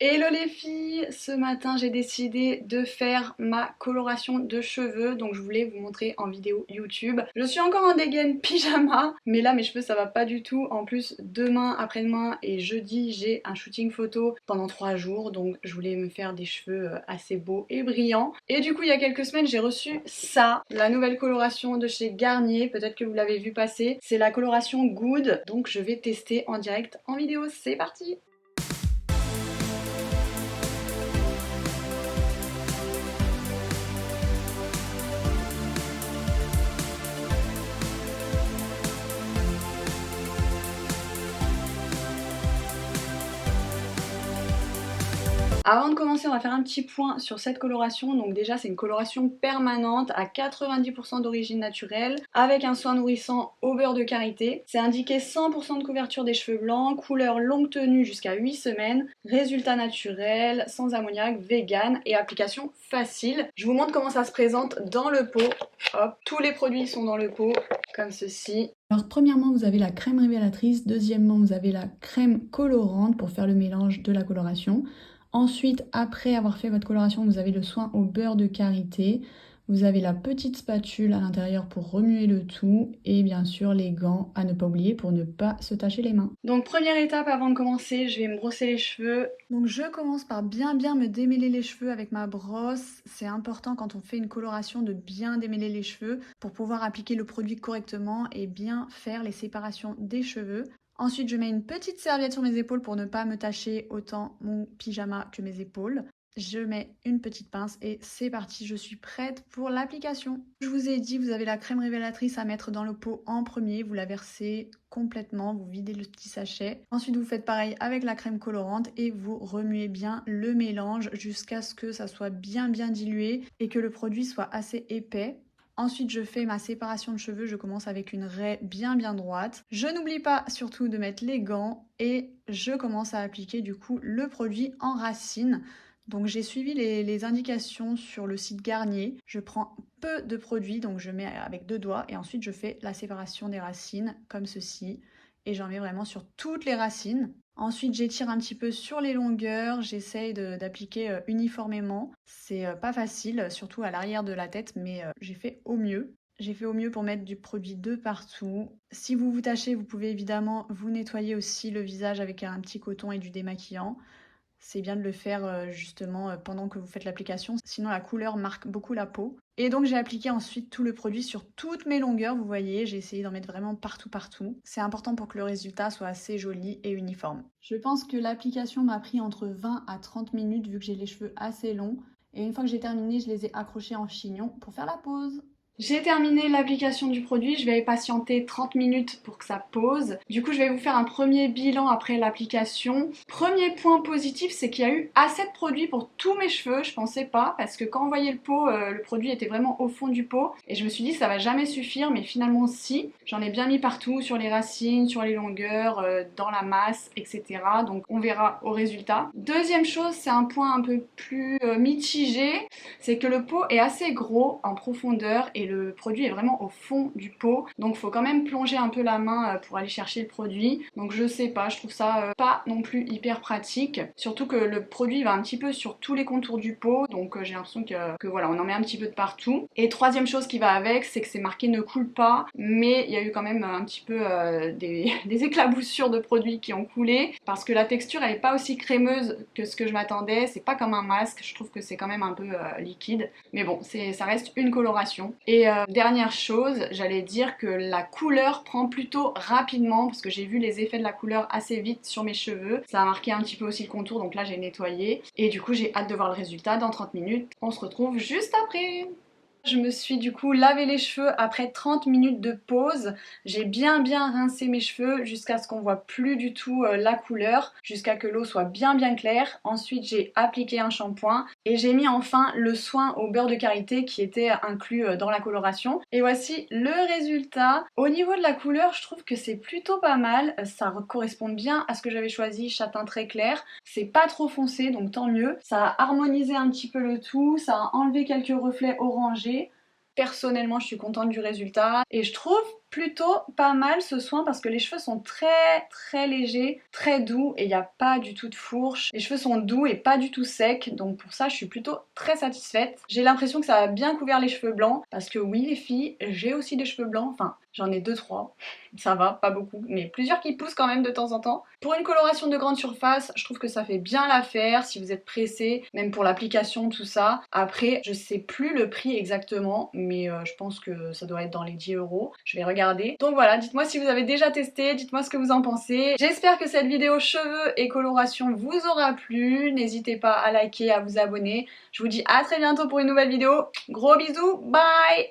Hello les filles, ce matin j'ai décidé de faire ma coloration de cheveux, donc je voulais vous montrer en vidéo YouTube. Je suis encore en dégaine pyjama, mais là mes cheveux ça va pas du tout. En plus demain, après-demain et jeudi j'ai un shooting photo pendant 3 jours, donc je voulais me faire des cheveux assez beaux et brillants. Et du coup il y a quelques semaines j'ai reçu ça, la nouvelle coloration de chez Garnier, peut-être que vous l'avez vu passer. C'est la coloration Good, donc je vais tester en direct en vidéo, c'est parti! Avant de commencer, on va faire un petit point sur cette coloration. Donc déjà, c'est une coloration permanente à 90% d'origine naturelle avec un soin nourrissant au beurre de karité. C'est indiqué 100% de couverture des cheveux blancs, couleur longue tenue jusqu'à 8 semaines, résultat naturel, sans ammoniac, vegan et application facile. Je vous montre comment ça se présente dans le pot. Hop, tous les produits sont dans le pot, comme ceci. Alors premièrement vous avez la crème révélatrice, deuxièmement vous avez la crème colorante pour faire le mélange de la coloration. Ensuite, après avoir fait votre coloration, vous avez le soin au beurre de karité. Vous avez la petite spatule à l'intérieur pour remuer le tout et bien sûr les gants à ne pas oublier pour ne pas se tacher les mains. Donc première étape avant de commencer, je vais me brosser les cheveux. Donc je commence par bien me démêler les cheveux avec ma brosse. C'est important quand on fait une coloration de bien démêler les cheveux pour pouvoir appliquer le produit correctement et bien faire les séparations des cheveux. Ensuite, je mets une petite serviette sur mes épaules pour ne pas me tacher autant mon pyjama que mes épaules. Je mets une petite pince et c'est parti, je suis prête pour l'application. Je vous ai dit, vous avez la crème révélatrice à mettre dans le pot en premier, vous la versez complètement, vous videz le petit sachet. Ensuite, vous faites pareil avec la crème colorante et vous remuez bien le mélange jusqu'à ce que ça soit bien dilué et que le produit soit assez épais. Ensuite, je fais ma séparation de cheveux. Je commence avec une raie bien droite. Je n'oublie pas surtout de mettre les gants et je commence à appliquer du coup le produit en racine. Donc j'ai suivi les indications sur le site Garnier. Je prends peu de produit, donc je mets avec 2 doigts et ensuite je fais la séparation des racines comme ceci. Et j'en mets vraiment sur toutes les racines. Ensuite, j'étire un petit peu sur les longueurs, j'essaye d'appliquer uniformément. C'est pas facile, surtout à l'arrière de la tête, mais j'ai fait au mieux. J'ai fait au mieux pour mettre du produit de partout. Si vous vous tachez, vous pouvez évidemment vous nettoyer aussi le visage avec un petit coton et du démaquillant. C'est bien de le faire justement pendant que vous faites l'application, sinon la couleur marque beaucoup la peau. Et donc j'ai appliqué ensuite tout le produit sur toutes mes longueurs, vous voyez, j'ai essayé d'en mettre vraiment partout. C'est important pour que le résultat soit assez joli et uniforme. Je pense que l'application m'a pris entre 20 à 30 minutes vu que j'ai les cheveux assez longs. Et une fois que j'ai terminé, je les ai accrochés en chignon pour faire la pose. J'ai terminé l'application du produit, je vais patienter 30 minutes pour que ça pose. Du coup, je vais vous faire un premier bilan après l'application. Premier point positif, c'est qu'il y a eu assez de produit pour tous mes cheveux. Je pensais pas, parce que quand on voyait le pot, le produit était vraiment au fond du pot. Et je me suis dit, ça va jamais suffire, mais finalement si. J'en ai bien mis partout, sur les racines, sur les longueurs, dans la masse, etc. Donc on verra au résultat. Deuxième chose, c'est un point un peu plus mitigé, c'est que le pot est assez gros en profondeur et le produit est vraiment au fond du pot, donc faut quand même plonger un peu la main pour aller chercher le produit. Donc je sais pas, je trouve ça pas non plus hyper pratique, surtout que le produit va un petit peu sur tous les contours du pot, donc j'ai l'impression que voilà, on en met un petit peu de partout. Et troisième chose qui va avec, c'est que c'est marqué ne coule pas, mais il y a eu quand même un petit peu des éclaboussures de produits qui ont coulé, parce que la texture elle est pas aussi crémeuse que ce que je m'attendais, c'est pas comme un masque, je trouve que c'est quand même un peu liquide, mais bon, ça reste une coloration. Et dernière chose, j'allais dire que la couleur prend plutôt rapidement, parce que j'ai vu les effets de la couleur assez vite sur mes cheveux. Ça a marqué un petit peu aussi le contour, donc là j'ai nettoyé. Et du coup j'ai hâte de voir le résultat dans 30 minutes. On se retrouve juste après. Je me suis du coup lavé les cheveux après 30 minutes de pause. J'ai bien rincé mes cheveux jusqu'à ce qu'on voit plus du tout la couleur, jusqu'à que l'eau soit bien claire. Ensuite j'ai appliqué un shampoing et j'ai mis enfin le soin au beurre de karité qui était inclus dans la coloration. Et voici le résultat. Au niveau de la couleur, je trouve que c'est plutôt pas mal. Ça correspond bien à ce que j'avais choisi, châtain très clair. C'est pas trop foncé, donc tant mieux. Ça a harmonisé un petit peu le tout, ça a enlevé quelques reflets orangés. Personnellement, je suis contente du résultat et je trouve plutôt pas mal ce soin parce que les cheveux sont très légers, très doux et il n'y a pas du tout de fourche. Les cheveux sont doux et pas du tout secs, donc pour ça je suis plutôt très satisfaite. J'ai l'impression que ça a bien couvert les cheveux blancs parce que oui les filles, j'ai aussi des cheveux blancs, enfin j'en ai 2-3, ça va, pas beaucoup, mais plusieurs qui poussent quand même de temps en temps. Pour une coloration de grande surface, je trouve que ça fait bien l'affaire si vous êtes pressé, même pour l'application, tout ça. Après, je sais plus le prix exactement, mais je pense que ça doit être dans les 10 €. Je vais regarder. Donc voilà, dites-moi si vous avez déjà testé, dites-moi ce que vous en pensez. J'espère que cette vidéo cheveux et coloration vous aura plu. N'hésitez pas à liker, à vous abonner. Je vous dis à très bientôt pour une nouvelle vidéo. Gros bisous, bye!